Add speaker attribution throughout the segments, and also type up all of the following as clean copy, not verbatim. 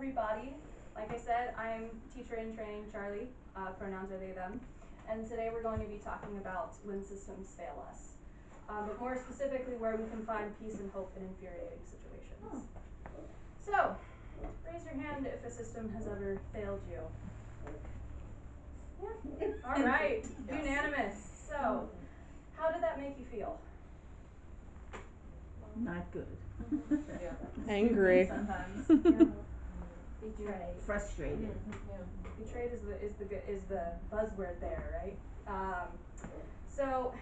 Speaker 1: everybody. Like I said, I'm teacher in training, Charlie. Pronouns are they, them. And today we're going to be talking about when systems fail us. But more specifically, where we can find peace and hope in infuriating situations. So, raise your hand if a system has ever failed you. Yeah. All right. Yes. Unanimous. So, how did that make you feel?
Speaker 2: Not good.
Speaker 3: Yeah.
Speaker 4: Angry.
Speaker 3: Sometimes.
Speaker 1: Yeah. Betrayed.
Speaker 2: Frustrated.
Speaker 3: Yeah.
Speaker 1: Betrayed is the buzzword there, right? So,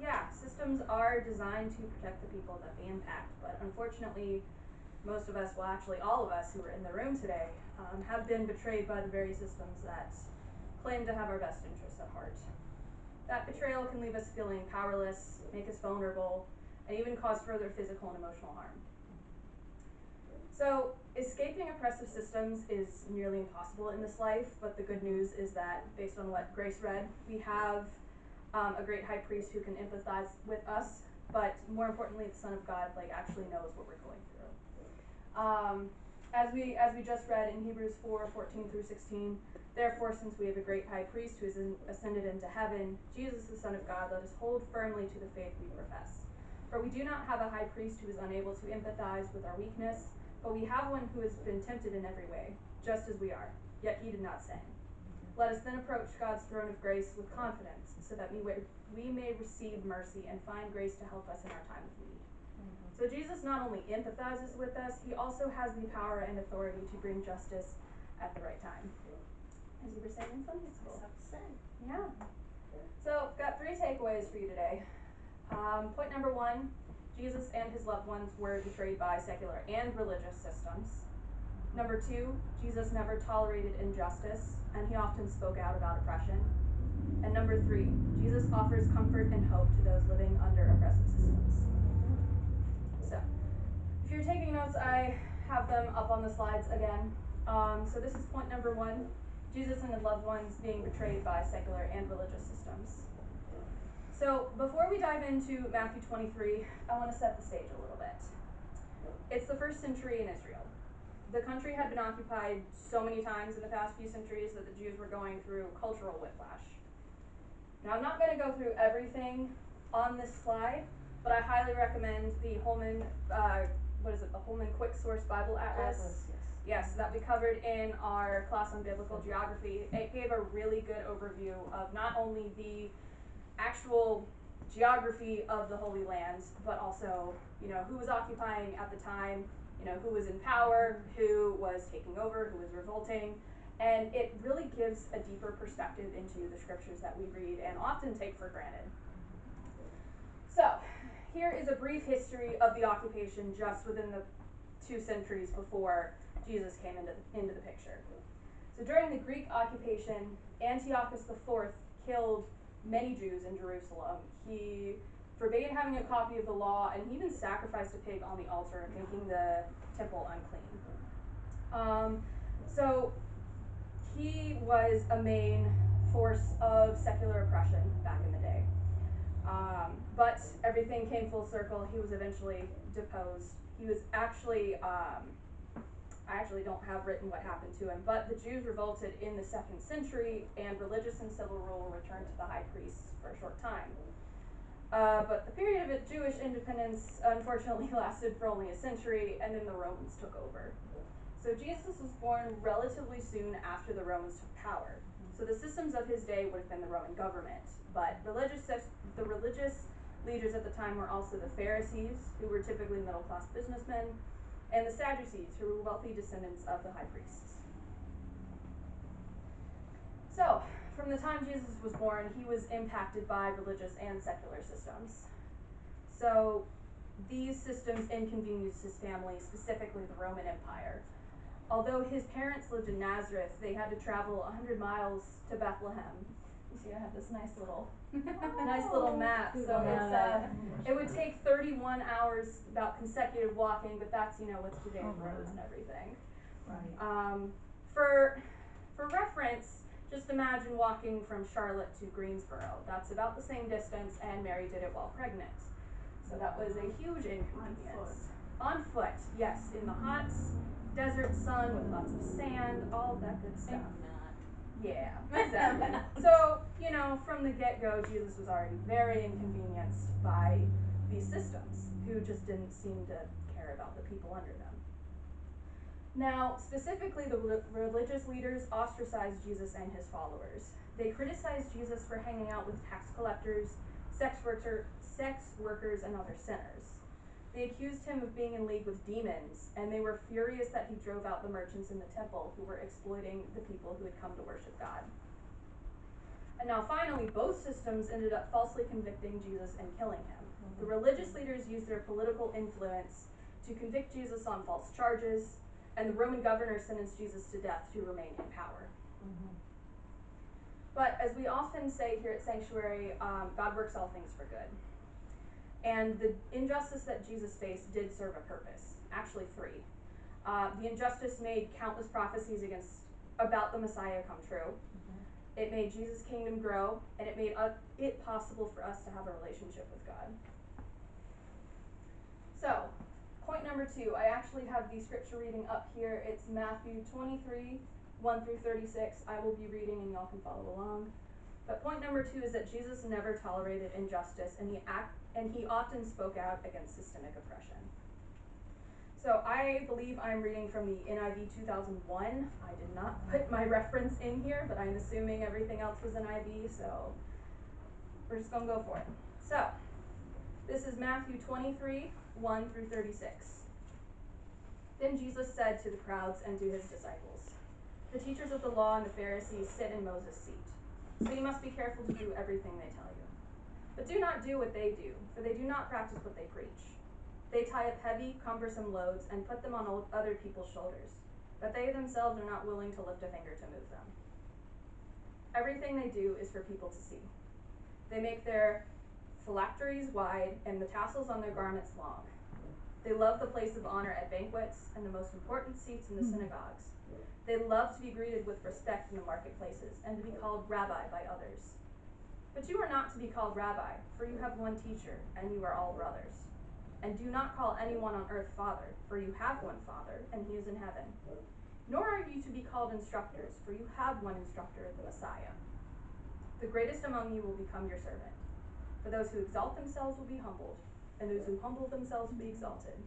Speaker 1: yeah, systems are designed to protect the people that they impact, but unfortunately, most of us, well, actually all of us who are in the room today, have been betrayed by the very systems that claim to have our best interests at heart. That betrayal can leave us feeling powerless, make us vulnerable, and even cause further physical and emotional harm. So, escaping oppressive systems is nearly impossible in this life, but the good news is that, based on what Grace read, we have a great high priest who can empathize with us, but more importantly, the Son of God actually knows what we're going through. As we just read in Hebrews 4:14 through 16, therefore, since we have a great high priest who is ascended into heaven, Jesus the Son of God, let us hold firmly to the faith we profess. For we do not have a high priest who is unable to empathize with our weakness, but we have one who has been tempted in every way, just as we are, yet he did not sin. Let us then approach God's throne of grace with confidence, so that we may receive mercy and find grace to help us in our time of need. So Jesus not only empathizes with us, he also has the power and authority to bring justice at the right time. As you were saying in Sunday school. Yeah. So, got 3 takeaways for you today. Point number 1, Jesus and his loved ones were betrayed by secular and religious systems. Number 2, Jesus never tolerated injustice, and he often spoke out about oppression. And number 3, Jesus offers comfort and hope to those living under oppressive systems. So, if you're taking notes, I have them up on the slides again. So this is point number 1, Jesus and his loved ones being betrayed by secular and religious systems. So, before we dive into Matthew 23, I want to set the stage a little bit. It's the 1st century in Israel. The country had been occupied so many times in the past few centuries that the Jews were going through cultural whiplash. Now, I'm not going to go through everything on this slide, but I highly recommend the Holman, the Holman Quick Source Bible Atlas. Yes, that we covered in our class on biblical geography. It gave a really good overview of not only the actual geography of the Holy Land, but also, who was occupying at the time, who was in power, who was taking over, who was revolting, and it really gives a deeper perspective into the scriptures that we read and often take for granted. So, here is a brief history of the occupation just within the 2 centuries before Jesus came into the picture. So during the Greek occupation, Antiochus IV killed many Jews in Jerusalem. He forbade having a copy of the law, and he even sacrificed a pig on the altar, making the temple unclean. So he was a main force of secular oppression back in the day. But everything came full circle. He was eventually deposed. He was actually, I actually don't have written what happened to him, but the Jews revolted in the 2nd century, and religious and civil rule returned to the high priests for a short time. But the period of Jewish independence unfortunately lasted for only a century, and then the Romans took over. So Jesus was born relatively soon after the Romans took power. So the systems of his day would have been the Roman government, but the religious leaders at the time were also the Pharisees, who were typically middle-class businessmen, and the Sadducees, who were wealthy descendants of the high priests. So, from the time Jesus was born, he was impacted by religious and secular systems. So, these systems inconvenienced his family, specifically the Roman Empire. Although his parents lived in Nazareth, they had to travel 100 miles to Bethlehem. You see, I have this nice little map. So it would take 31 hours, about consecutive walking, but that's with today's roads and everything.
Speaker 3: Right.
Speaker 1: For reference, just imagine walking from Charlotte to Greensboro. That's about the same distance, and Mary did it while pregnant. So that was a huge inconvenience. On foot, yes, in the hot desert sun with lots of sand, all of that good stuff.
Speaker 3: Not.
Speaker 1: Yeah, exactly. So, from the get-go, Jesus was already very inconvenienced by these systems, who just didn't seem to care about the people under them. Now, specifically, the religious leaders ostracized Jesus and his followers. They criticized Jesus for hanging out with tax collectors, sex workers, and other sinners. They accused him of being in league with demons, and they were furious that he drove out the merchants in the temple who were exploiting the people who had come to worship God. And now finally, both systems ended up falsely convicting Jesus and killing him. The religious leaders used their political influence to convict Jesus on false charges, and the Roman governor sentenced Jesus to death to remain in power. But as we often say here at Sanctuary, God works all things for good. And the injustice that Jesus faced did serve a purpose, actually three. The injustice made countless prophecies about the Messiah come true. It made Jesus' kingdom grow, and it made it possible for us to have a relationship with God. So, point number 2, I actually have the scripture reading up here. It's Matthew 23, 1 through 36. I will be reading and y'all can follow along. But point number 2 is that Jesus never tolerated injustice, and he often spoke out against systemic oppression. So I believe I'm reading from the NIV 2001. I did not put my reference in here, but I'm assuming everything else was NIV, so we're just going to go for it. So, this is Matthew 23, 1 through 36. Then Jesus said to the crowds and to his disciples, "The teachers of the law and the Pharisees sit in Moses' seat. So you must be careful to do everything they tell you. But do not do what they do, for they do not practice what they preach. They tie up heavy, cumbersome loads and put them on other people's shoulders, but they themselves are not willing to lift a finger to move them. Everything they do is for people to see. They make their phylacteries wide and the tassels on their garments long. They love the place of honor at banquets and the most important seats in the synagogues. They love to be greeted with respect in the marketplaces and to be called rabbi by others. But you are not to be called rabbi, for you have one teacher, and you are all brothers. And do not call anyone on earth father, for you have one Father, and he is in heaven. Nor are you to be called instructors, for you have one instructor, the Messiah. The greatest among you will become your servant. For those who exalt themselves will be humbled, and those who humble themselves will be exalted.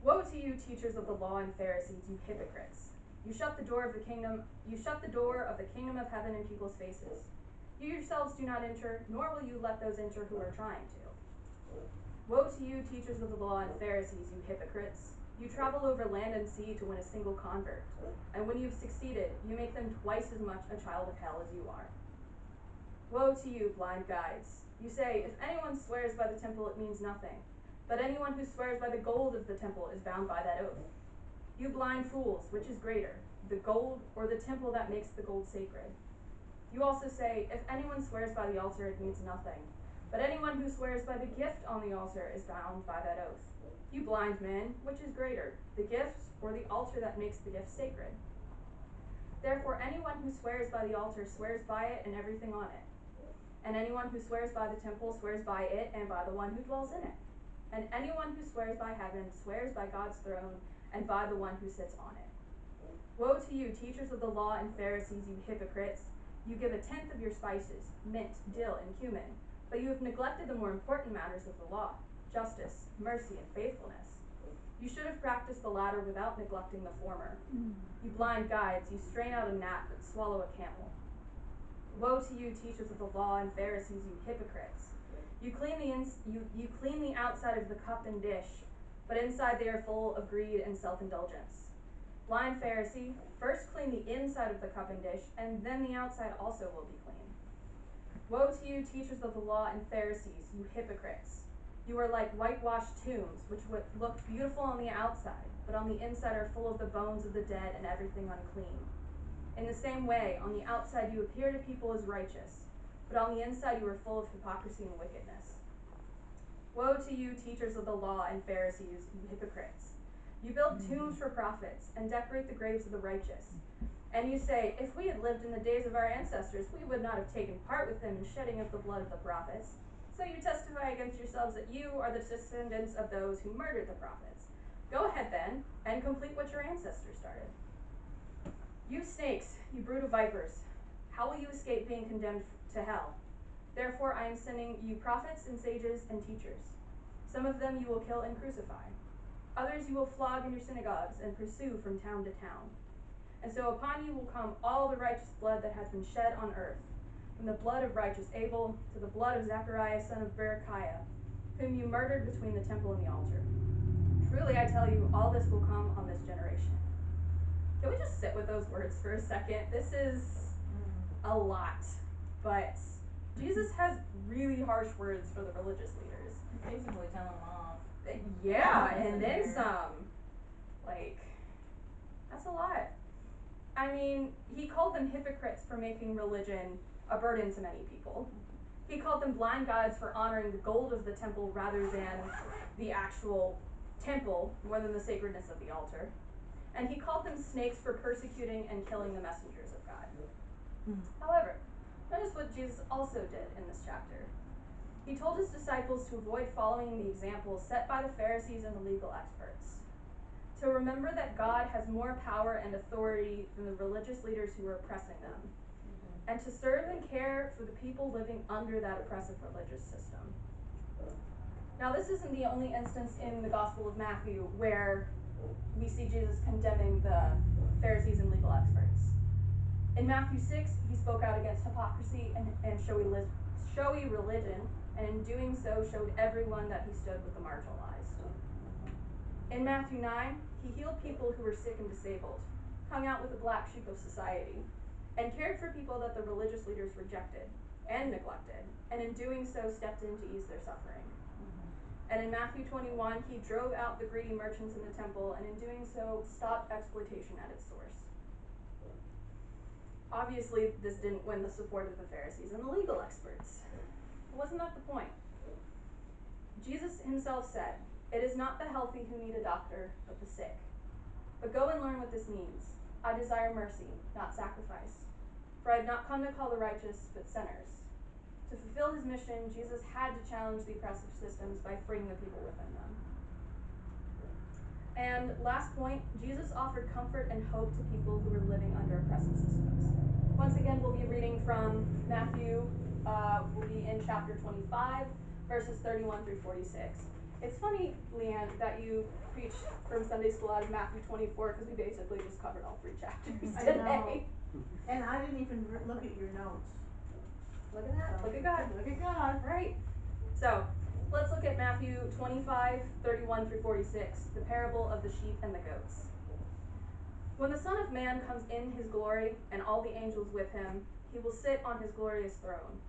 Speaker 1: Woe to you, teachers of the law and Pharisees, you hypocrites! You shut the door of the kingdom of heaven in people's faces. You yourselves do not enter, nor will you let those enter who are trying to. Woe to you, teachers of the law and Pharisees, you hypocrites! You travel over land and sea to win a single convert, and when you've succeeded, you make them twice as much a child of hell as you are. Woe to you, blind guides! You say, if anyone swears by the temple, it means nothing, but anyone who swears by the gold of the temple is bound by that oath. You blind fools, which is greater, the gold or the temple that makes the gold sacred? You also say, if anyone swears by the altar, it means nothing, but anyone who swears by the gift on the altar is bound by that oath. You blind men, which is greater, the gift or the altar that makes the gift sacred? Therefore, anyone who swears by the altar swears by it and everything on it. And anyone who swears by the temple swears by it and by the one who dwells in it. And anyone who swears by heaven swears by God's throne and by the one who sits on it. Woe to you, teachers of the law and Pharisees, you hypocrites! You give a tenth of your spices, mint, dill, and cumin, but you have neglected the more important matters of the law, justice, mercy, and faithfulness. You should have practiced the latter without neglecting the former. You blind guides, you strain out a gnat but swallow a camel. Woe to you, teachers of the law and Pharisees, you hypocrites! You clean the outside of the cup and dish, but inside they are full of greed and self-indulgence. Blind Pharisee, first clean the inside of the cup and dish, and then the outside also will be clean. Woe to you, teachers of the law and Pharisees, you hypocrites! You are like whitewashed tombs, which would look beautiful on the outside, but on the inside are full of the bones of the dead and everything unclean. In the same way, on the outside you appear to people as righteous, but on the inside you are full of hypocrisy and wickedness. Woe to you, teachers of the law and Pharisees, you hypocrites! You build tombs for prophets and decorate the graves of the righteous. And you say, if we had lived in the days of our ancestors, we would not have taken part with them in shedding of the blood of the prophets. So you testify against yourselves that you are the descendants of those who murdered the prophets. Go ahead then, and complete You snakes, you brood of vipers, how will you escape being condemned to hell? Therefore I am sending you prophets and sages and teachers. Some of them you will kill and crucify. Others you will flog in your synagogues and pursue from town to town. And so upon you will come all the righteous blood that has been shed on earth, from the blood of righteous Abel to the blood of Zechariah son of Berechiah, whom you murdered between the temple and the altar. Truly I tell you, all this will come on this generation. Can we just sit with those words for a second? This is a lot, but Jesus has really harsh words for the religious leaders.
Speaker 3: Basically telling them off.
Speaker 1: Yeah, and then some. Like, that's a lot. I mean, he called them hypocrites for making religion a burden to many people. He called them blind guides for honoring the gold of the temple rather than the actual temple, more than the sacredness of the altar. And he called them snakes for persecuting and killing the messengers of God. However, notice what Jesus also did in this chapter. He told his disciples to avoid following the examples set by the Pharisees and the legal experts. To remember that God has more power and authority than the religious leaders who are oppressing them. And to serve and care for the people living under that oppressive religious system. Now, this isn't the only instance in the Gospel of Matthew where we see Jesus condemning the Pharisees and legal experts. In Matthew 6, he spoke out against hypocrisy and showy religion, and in doing so showed everyone that he stood with the marginalized. In Matthew 9, he healed people who were sick and disabled, hung out with the black sheep of society, and cared for people that the religious leaders rejected and neglected, and in doing so stepped in to ease their suffering. And in Matthew 21, he drove out the greedy merchants in the temple, and in doing so stopped exploitation at its source. Obviously, this didn't win the support of the Pharisees and the legal experts. But wasn't that the point? Jesus himself said, "It is not the healthy who need a doctor, but the sick. But go and learn what this means. I desire mercy, not sacrifice. For I have not come to call the righteous, but sinners." To fulfill his mission, Jesus had to challenge the oppressive systems by freeing the people within them. And last point, Jesus offered comfort and hope to people who were living under oppressive systems. Once again, we'll be reading from Matthew, we'll be in chapter 25, verses 31 through 46. It's funny, Leanne, that you preached from Sunday school out of Matthew 24, because we basically just covered all 3 chapters today.
Speaker 2: I know. And I didn't even look at your notes.
Speaker 1: Look at that, look at God.
Speaker 2: Look at God.
Speaker 1: Right. So, let's look at Matthew 25, 31 through 46, the parable of the sheep and the goats. When the Son of Man comes in his glory, and all the angels with him, he will sit on his glorious throne.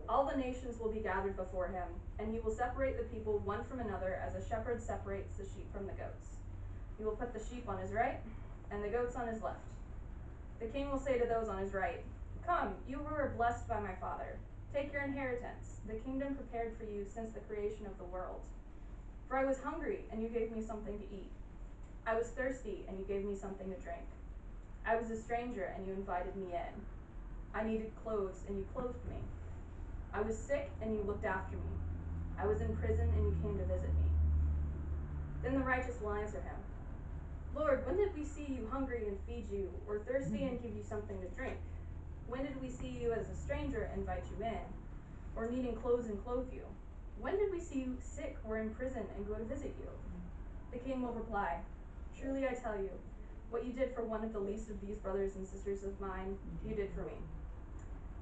Speaker 1: All the nations will be gathered before him, and he will separate the people one from another as a shepherd separates the sheep from the goats. He will put the sheep on his right, and the goats on his left. The king will say to those on his right, "Come, you who are blessed by my Father, take your inheritance, the kingdom prepared for you since the creation of the world. For I was hungry, and you gave me something to eat. I was thirsty, and you gave me something to drink. I was a stranger, and you invited me in. I needed clothes, and you clothed me. I was sick, and you looked after me. I was in prison, and you came to visit me." Then the righteous will answer him, "Lord, when did we see you hungry and feed you, or thirsty and give you something to drink? When did we see you as a stranger and invite you in, or needing clothes and clothe you? When did we see you sick or in prison and go to visit you?" The king will reply, "Truly I tell you, what you did for one of the least of these brothers and sisters of mine, you did for me."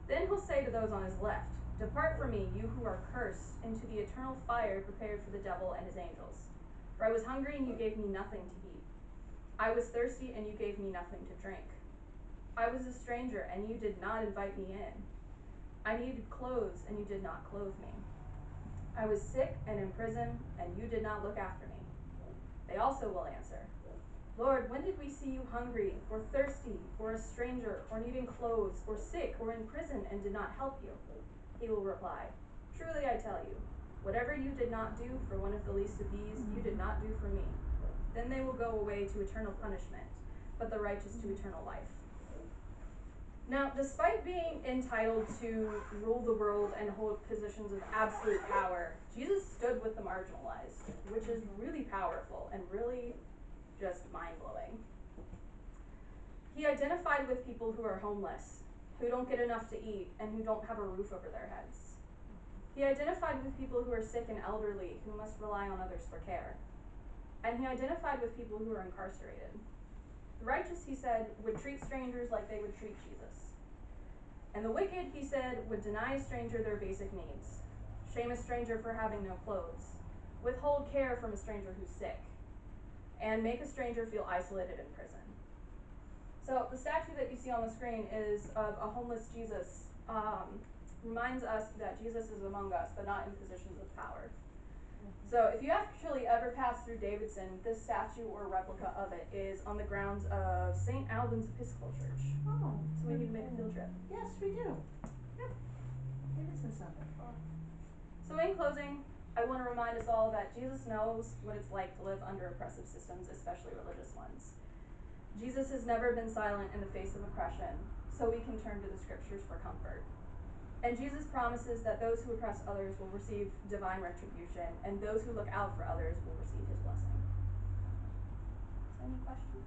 Speaker 1: Then he'll say to those on his left, "Depart from me, you who are cursed, into the eternal fire prepared for the devil and his angels. For I was hungry, and you gave me nothing to eat. I was thirsty, and you gave me nothing to drink. I was a stranger, and you did not invite me in. I needed clothes, and you did not clothe me. I was sick and in prison, and you did not look after me." They also will answer, "Lord, when did we see you hungry, or thirsty, or a stranger, or needing clothes, or sick, or in prison, and did not help you?" He will reply, "Truly I tell you, whatever you did not do for one of the least of these, you did not do for me." Then they will go away to eternal punishment, but the righteous to eternal life. Now, despite being entitled to rule the world and hold positions of absolute power, Jesus stood with the marginalized, which is really powerful and really just mind-blowing. He identified with people who are homeless, who don't get enough to eat, and who don't have a roof over their heads. He identified with people who are sick and elderly, who must rely on others for care. And he identified with people who are incarcerated. The righteous, he said, would treat strangers like they would treat Jesus. And the wicked, he said, would deny a stranger their basic needs, shame a stranger for having no clothes, withhold care from a stranger who's sick, and make a stranger feel isolated in prison. So the statue that you see on the screen is of a homeless Jesus. Reminds us that Jesus is among us, but not in positions of power. So if you actually ever pass through Davidson, this statue or replica of it is on the grounds of St. Albans Episcopal Church.
Speaker 2: Oh.
Speaker 1: So we need to make a field trip.
Speaker 2: Yes, we do.
Speaker 1: Yep.
Speaker 2: Davidson something.
Speaker 1: So in closing, I want to remind us all that Jesus knows what it's like to live under oppressive systems, especially religious ones. Jesus has never been silent in the face of oppression, so we can turn to the scriptures for comfort. And Jesus promises that those who oppress others will receive divine retribution, and those who look out for others will receive his blessing. So any questions?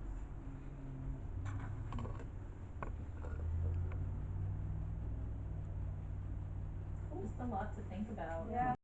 Speaker 3: Just a lot to think about.
Speaker 1: Yeah.